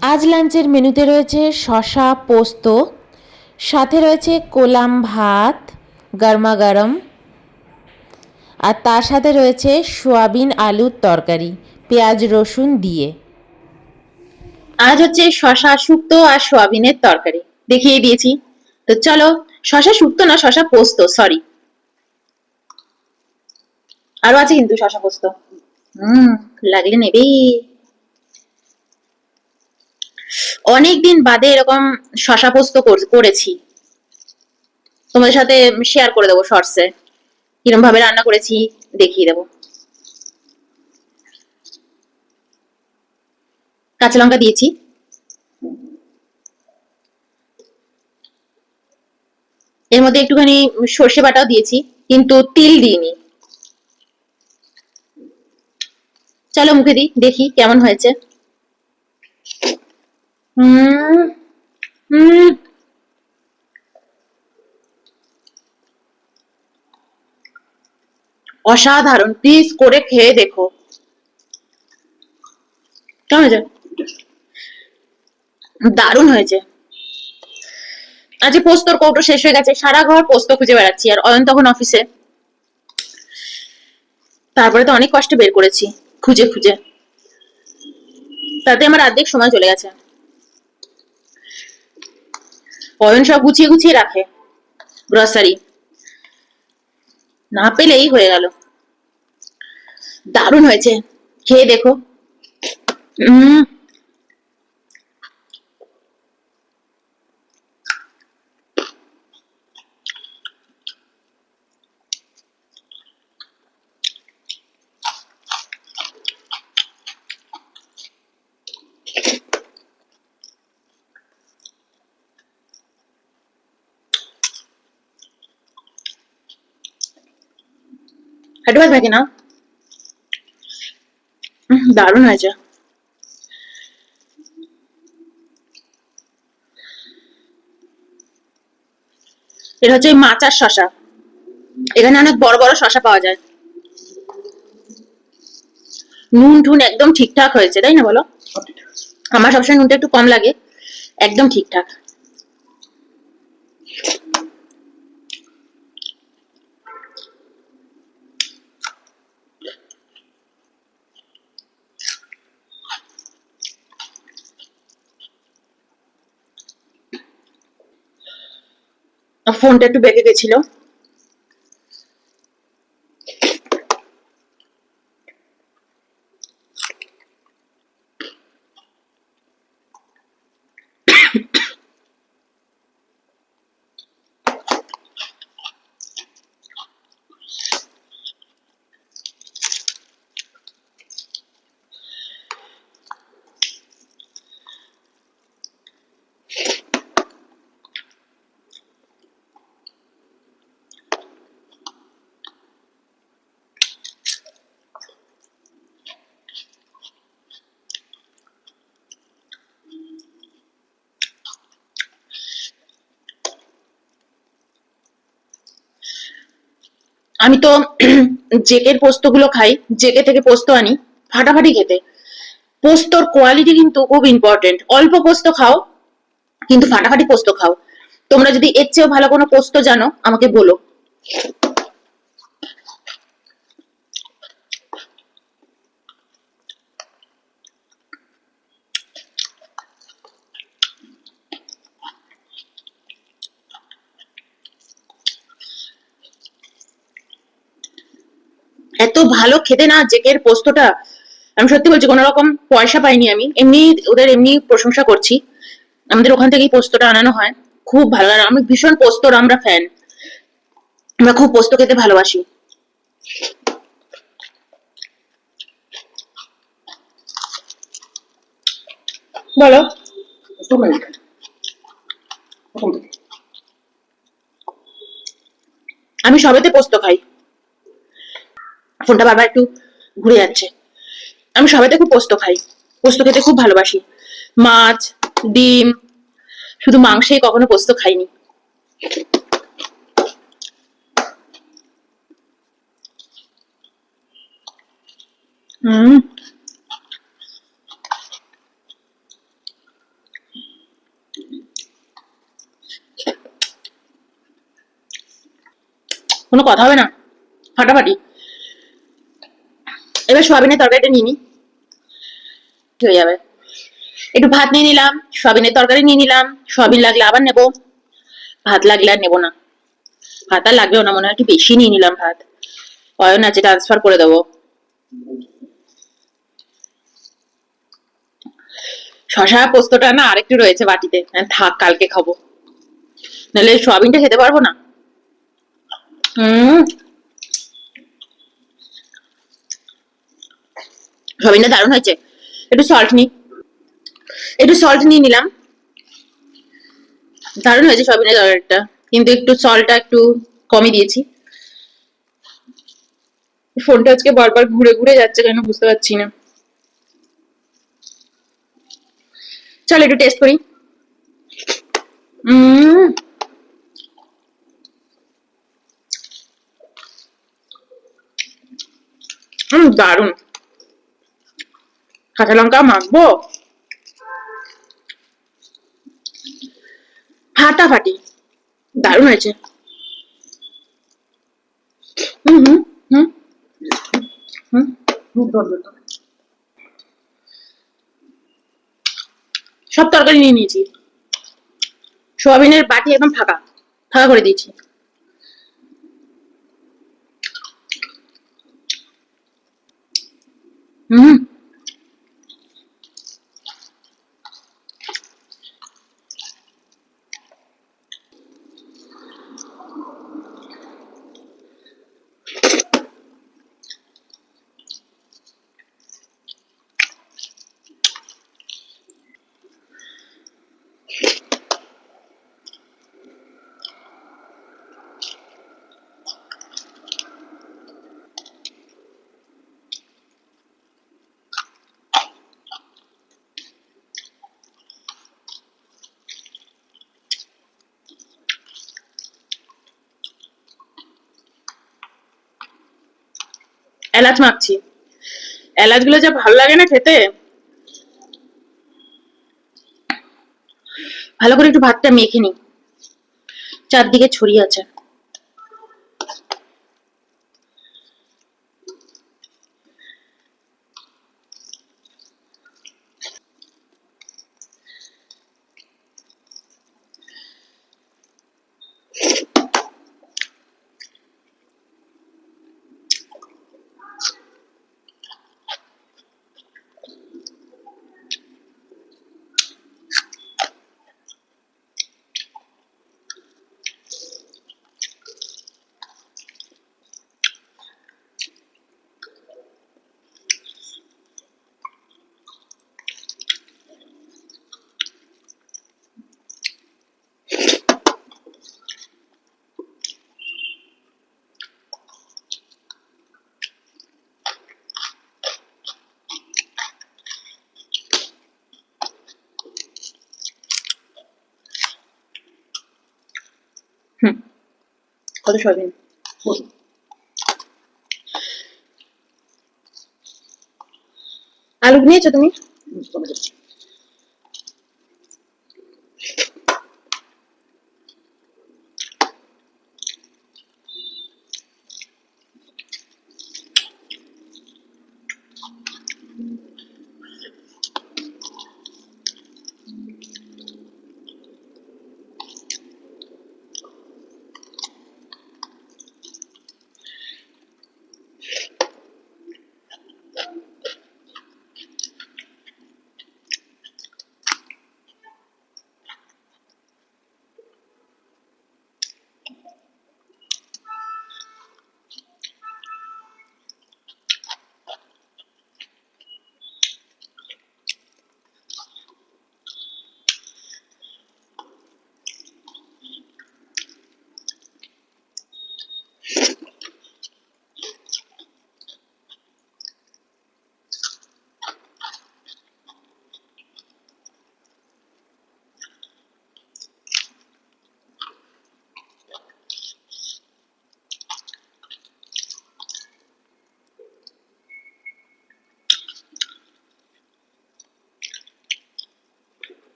আজ লাঞ্চের মেনুতে রয়েছে শশা পোস্ত, সাথে রয়েছে কোলাম ভাত গরমা গরম, আর তার সাথে রয়েছে সোয়াবিন আলুর তরকারি পেঁয়াজ রসুন দিয়ে। আজ হচ্ছে শশা শুক্তো আর সোয়াবিনের তরকারি দেখিয়ে দিয়েছি। তো চলো, শশা শুক্তো না, শশা পোস্ত, সরি, আরো আছে কিন্তু শশা পোস্ত। হুম, লাগলে নেবে। অনেকদিন বাদে এরকম শশা পোস্ত করেছি, তোমাদের সাথে শেয়ার করে দেবো শর্টসে কিরম ভাবে রান্না করেছি, দেখিয়ে দেবো। কাঁচা লঙ্কা দিয়েছি, এর মধ্যে একটুখানি সর্ষে বাটাও দিয়েছি, কিন্তু তিল দিইনি। চলো মুখে দিই, দেখি কেমন হয়েছে। হুম হুম অসাধারণ, প্লিজ করে খেয়ে দেখো কেমন হয়েছে। দারুণ হয়েছে। আজ পোস্তর কৌটো শেষ হয়ে গেছে, সারা ঘর পোস্ত খুঁজে বেড়াচ্ছি, আর অয়ন তখন অফিসে। তারপরে তো অনেক কষ্টে বের করেছি খুঁজে খুঁজে, তাতে আমার অর্ধেক সময় চলে গেছে। অয়ন সব গুছিয়ে গুছিয়ে রাখে, গ্রসারি, না পেলেই হয়ে গেল। দারুণ হয়েছে, খেয়ে দেখো। উম হাঁটু ভাত ভাগে না, দারুণ হয়েছে। এটা হচ্ছে মাচার শশা, এখানে অনেক বড় বড় শশা পাওয়া যায়। নুন টুন একদম ঠিকঠাক হয়েছে, তাই না বলো? আমার সবসময় নুনটা একটু কম লাগে, একদম ঠিকঠাক। ফোনটা একটু বেঁকে গেছিল। আমি তো জেকের পোস্তগুলো খাই, জেকে থেকে পোস্ত আনি, ফাটাফাটি খেতে। পোস্তর কোয়ালিটি কিন্তু খুব ইম্পর্টেন্ট। অল্প পোস্ত খাও, কিন্তু ফাটাফাটি পোস্ত খাও। তোমরা যদি এর চেয়েও ভালো কোনো পোস্ত জানো আমাকে বলো। এত ভালো খেতে না জেকের পোস্তটা, আমি সত্যি বলছি, কোনো রকম পয়সা পাইনি আমি, এমনি ওদের এমনি প্রশংসা করছি। আমাদের ওখান থেকেই পোস্তটা আনানো হয়, খুব ভালো। আর আমি ভীষণ পোস্তর আমরা ফ্যান, আমরা খুব পোস্ত খেতে ভালোবাসি। বলো। আমি সবেতে পোস্ত খাই। ফোনটা বারবার একটু ঘুরে যাচ্ছে। আমি সবেতে খুব পোস্ত খাই, পোস্ত খেতে খুব ভালোবাসি। মাছ, ডিম, শুধু মাংসেই কখনো পোস্ত খাইনি। হুম কোনো কথা হবে না, ফাটাফাটি। এবার সোয়াবিনের তরকারিটা নিয়ে নি, হয়ে যাবে। একটু ভাত নিয়ে নিলাম, সোয়াবিনের তরকারি নিয়ে নিলাম, সোয়াবিন লাগলে আবার নেবো, ভাত লাগলে আর নেবো না। ভাত আর লাগবেও না, মনে হয় একটু বেশি নিয়ে নিলাম ভাত। অয়ন আছে, ট্রান্সফার করে দেবো। শশা পোস্তটা না আরেকটু রয়েছে বাটিতে, থাক কালকে খাবো, নাহলে সোয়াবিনটা খেতে পারবো না। সোয়াবিনটা দারুণ হয়েছে। একটু সল্ট নিয়ে নিলাম। দারুণ হয়েছে সোয়াবিনের তরকারিটা, কিন্তু একটু সল্টটা একটু কমই দিয়েছি। ফোনটা আজকে বারবার ঘুরে ঘুরে যাচ্ছে কেন বুঝতে পারছি না। চল একটু টেস্ট করি। দারুণ। কাঁচা লঙ্কা মাখবো, ফাটাফাটি, দারুণ হয়েছে। হুম হুম হুম হুম। সব তরকারি নিয়ে নিয়েছি, সোয়াবিনের বাটি একদম ফাঁকা ফাঁকা করে দিয়েছি। হুম। এলাচ মাখছি, এলাচ গুলো যা ভালো লাগে না খেতে। ভালো করে একটু ভাতটা মেখে নি, চারদিকে ছড়িয়ে আছে। হুম। কত সোয়াবিন, আলু নিয়েছো তুমি?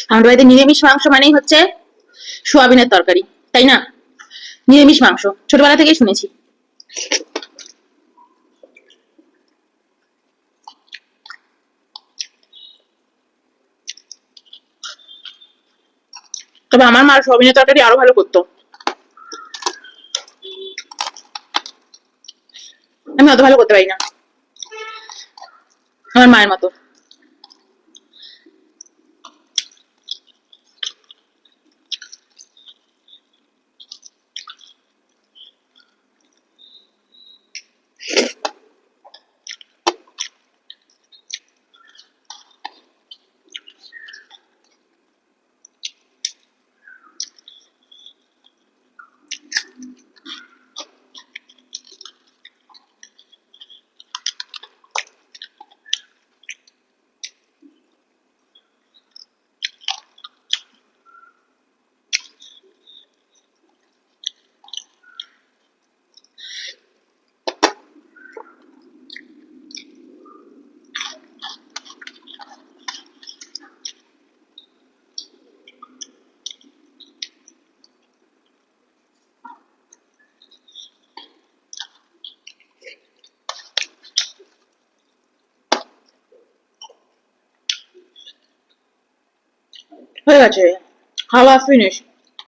আমাদের বাড়িতে নিরামিষ মাংস মানেই হচ্ছে সোয়াবিনের তরকারি, তাই না? নিরামিষ মাংস ছোটবেলা থেকেই শুনেছি। তবে আমার মা সোয়াবিনের তরকারি আরো ভালো করতো, আমি অত ভালো করতে পারি না আমার মায়ের মতো। হয়ে গেছে, খাওয়া ফিনিশ।